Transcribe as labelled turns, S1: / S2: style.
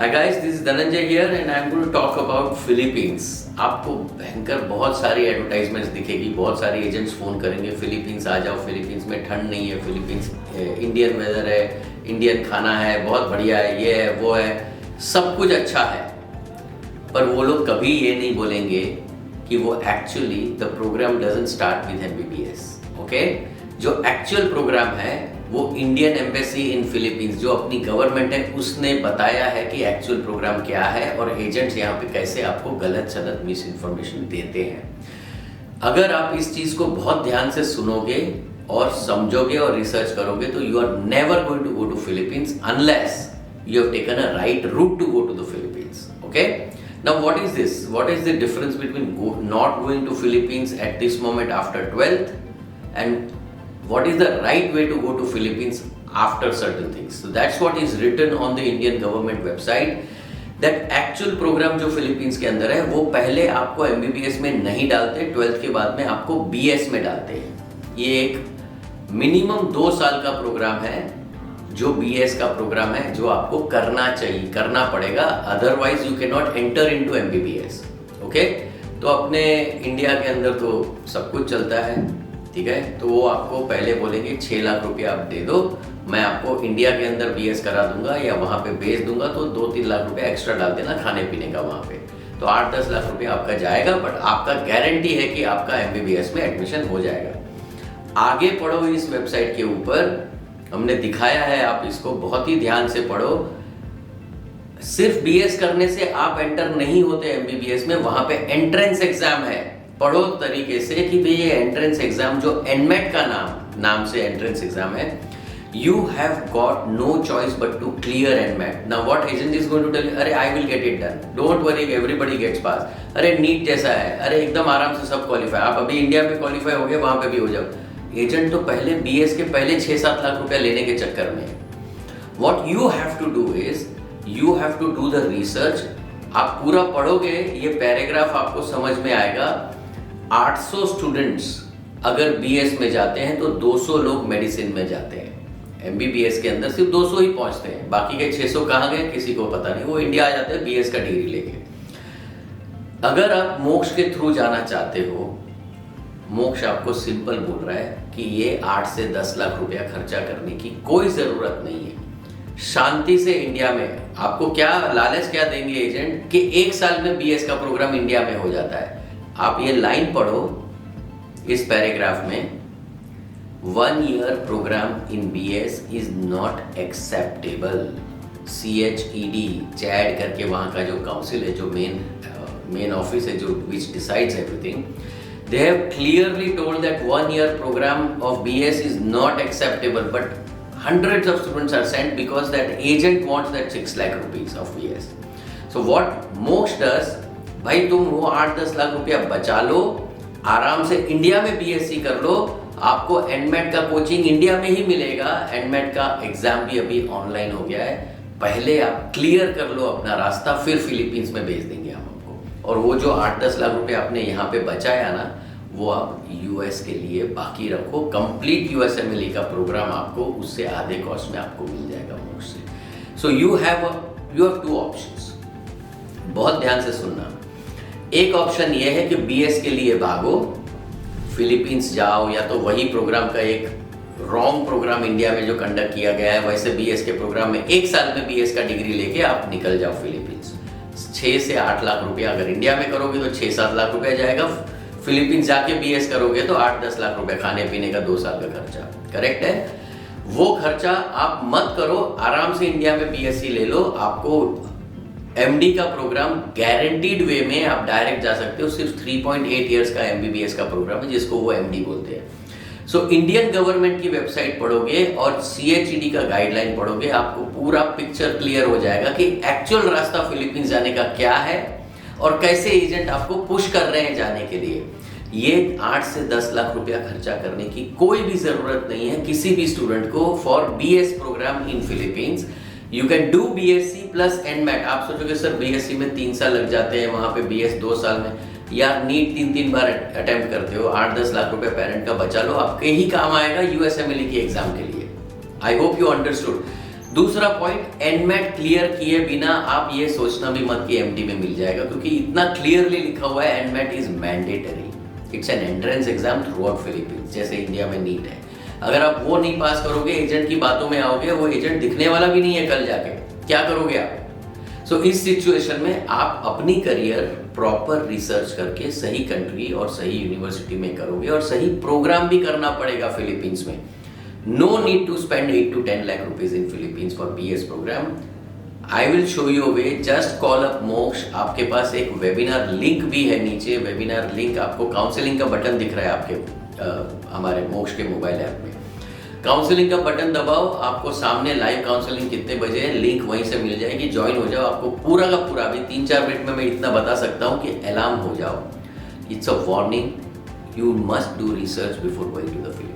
S1: Hi guys, this is Dhananjay here and I am going to talk about Philippines. आपको भयंकर बहुत सारी advertisements दिखेगी, बहुत सारे एजेंट्स फ़ोन करेंगे, फिलीपींस आ जाओ, फिलीपींस में ठंड नहीं है, फिलीपींस इंडियन वेदर है, इंडियन खाना है, बहुत बढ़िया है, ये है वो है, सब कुछ अच्छा है। पर वो लोग कभी ये नहीं बोलेंगे कि वो actually the program doesn't start with MBBS, okay? जो एक्चुअल प्रोग्राम है वो इंडियन एम्बेसी इन फिलीपींस जो अपनी गवर्नमेंट है उसने बताया है कि एक्चुअल प्रोग्राम क्या है और एजेंट्स यहाँ पे कैसे आपको गलत सलत मिस इन्फॉर्मेशन देते हैं। अगर आप इस चीज़ को बहुत ध्यान से सुनोगे और समझोगे और रिसर्च करोगे तो you are never going to go to Philippines unless you have taken a right route to go to the Philippines. Okay? Now what is this? What is the difference between not going to Philippines at this moment after 12th and what is the right way to go to Philippines after certain things? So that's what is written on the Indian government website. That actual program जो Philippines के अंदर है वो पहले आपको MBBS में नहीं डालते, 12th के बाद में आपको BS में डालते हैं। ये एक मिनिमम 2 साल का प्रोग्राम है जो BS का प्रोग्राम है जो आपको करना चाहिए, करना पड़ेगा, otherwise you can not enter into MBBS। Okay, तो अपने इंडिया के अंदर तो सब कुछ चलता है, ठीक है? तो वो आपको पहले बोलेंगे 6 लाख रुपया आप दे दो, मैं आपको इंडिया के अंदर BS करा दूंगा या वहाँ पे भेज दूंगा, तो 2-3 लाख रुपया एक्स्ट्रा डाल देना खाने पीने का वहाँ पे, तो 8-10 लाख रुपया आपका जाएगा, बट आपका गारंटी है कि आपका MBBS में एडमिशन हो जाएगा। आगे पढ़ो इस वेबसाइट के ऊपर, हमने दिखाया है, आप इसको बहुत ही ध्यान से पढ़ो। सिर्फ BS करने से आप एंटर नहीं होते MBBS में, वहां पे एंट्रेंस एग्जाम है। पढ़ो तरीके से कि भाई ये एंट्रेंस एग्जाम जो NMAT का नाम से एंट्रेंस एग्जाम है, you have got no choice but to clear NMAT। Now what agent is going to tell, अरे I will get it done, don't worry, everybody gets pass, अरे NEET जैसा है, अरे एकदम आराम से सब क्वालिफाई, आप अभी इंडिया में क्वालिफाई हो गए, वहां पे भी हो जाओ। एजेंट तो पहले BS के पहले 6-7 लाख रुपया लेने के चक्कर में। What you have to do is you have to do the research। आप पूरा पढ़ोगे, ये पैराग्राफ आपको समझ में आएगा। 800 स्टूडेंट्स अगर BS में जाते हैं तो 200 लोग मेडिसिन में जाते हैं। MBBS के अंदर सिर्फ 200 ही पहुंचते हैं, बाकी के 600 कहाँ गए किसी को पता नहीं, वो इंडिया आ जाते हैं BS का डिग्री लेके। अगर आप मोक्ष के थ्रू जाना चाहते हो, मोक्ष आपको सिंपल बोल रहा है कि ये 8 से 10 लाख रुपया खर्चा करने की कोई जरूरत नहीं है। शांति से इंडिया में आपको क्या लालच क्या देंगे एजेंट कि 1 साल में BS का प्रोग्राम इंडिया में हो जाता है। आप ये लाइन पढ़ो इस पैराग्राफ में, 1 year program in BS is not acceptable. CHED CHED करके वहां का जो काउंसिल है, जो मेन ऑफिस है, जो विच decides everything, they have clearly told that 1 year program of BS is not acceptable, but hundreds of students are sent because that agent wants that 6 lakh rupees of BS. So what Moksha does, भाई तुम वो 8-10 लाख रुपया बचा लो, आराम से India में BSc कर लो, आपको NMAT का कोचिंग इंडिया में ही मिलेगा। NMAT का एग्जाम भी अभी ऑनलाइन हो गया है, पहले आप क्लियर कर लो अपना रास्ता, फिर फिलीपींस में भेज देंगे हम। और वो जो 8-10 लाख रुपए आपने यहाँ पे बचाया ना, वो आप US के लिए बाकी रखो। कंप्लीट USMLE का प्रोग्राम आपको उससे आधे कॉस्ट में आपको मिल जाएगा मोक्ष से। सो यू हैव 2 ऑप्शंस, बहुत ध्यान से सुनना। एक ऑप्शन ये है कि BS के लिए भागो, फिलीपींस जाओ, या तो वही प्रोग्राम का एक रॉन्ग प्रोग्राम इंडिया में जो कंडक्ट किया गया है वैसे BS के प्रोग्राम में 1 साल में BS का डिग्री लेके आप निकल जाओ फिलीपींस। 6 से 8 लाख रुपया अगर इंडिया में करोगे तो 6-7 लाख रुपया जाएगा, फिलीपींस जाके BS करोगे तो 8-10 लाख रुपया खाने पीने का 2 साल का खर्चा। करेक्ट है? वो खर्चा आप मत करो, आराम से इंडिया में BSc ले लो, आपको MD का प्रोग्राम गारंटीड वे में आप डायरेक्ट जा सकते हो। सिर्फ 3.8 इयर्स का MBBS का प्रोग्राम है जिसको वो MD बोलते हैं। सो इंडियन गवर्नमेंट की वेबसाइट पढ़ोगे और CHED का गाइडलाइन पढ़ोगे, आपको पूरा पिक्चर क्लियर हो जाएगा कि एक्चुअल रास्ता फिलीपींस जाने का क्या है और कैसे एजेंट आपको पुश कर रहे हैं जाने के लिए। ये 8 से 10 लाख रुपया खर्चा करने की कोई भी जरूरत नहीं है किसी भी स्टूडेंट को for BS program in Philippines. You can do BSc plus NMAT। आप सोचोगे सर BSc में 3 साल लग जाते हैं, वहां पे BS 2 साल में, यार नीट 3 बार अटेम्प्ट करते हो, 8-10 लाख रुपए पेरेंट का बचा लो, आपके ही काम आएगा USMLE की एग्जाम के लिए। I hope you understood. दूसरा पॉइंट, एनमेट क्लियर किए बिना आप ये सोचना भी मत कि एमडी में मिल जाएगा, क्योंकि इतना क्लियरली लिखा हुआ है NMAT is mandatory, it's an entrance exam through out Philippines, जैसे इंडिया में नीट है। अगर आप वो नहीं पास करोगे, एजेंट की बातों में आओगे, वो एजेंट दिखने वाला भी नहीं है कल जाके, क्या करोगे आप? सो इस सिचुएशन में आप अपनी करियर प्रॉपर रिसर्च करके सही कंट्री और सही यूनिवर्सिटी में करोगे, और सही प्रोग्राम भी करना पड़ेगा फिलीपींस में। No need to spend 8 to 10 lakh rupees in Philippines for BS program. I will show you a way. Just call up मोक्ष। आपके पास एक वेबिनार लिंक भी है नीचे, वेबिनार लिंक आपको, काउंसलिंग का बटन दिख रहा है आपके हमारे मोक्ष के मोबाइल ऐप में। काउंसलिंग का बटन दबाओ, आपको सामने लाइव काउंसलिंग कितने बजे है लिंक वहीं से मिल जाएगी, ज्वाइन हो जाओ। आपको पूरा का पूरा, अभी 3-4 मिनट में मैं इतना बता सकता हूँ कि अलार्म हो जाओ। It's a warning, you must do research before going to the field.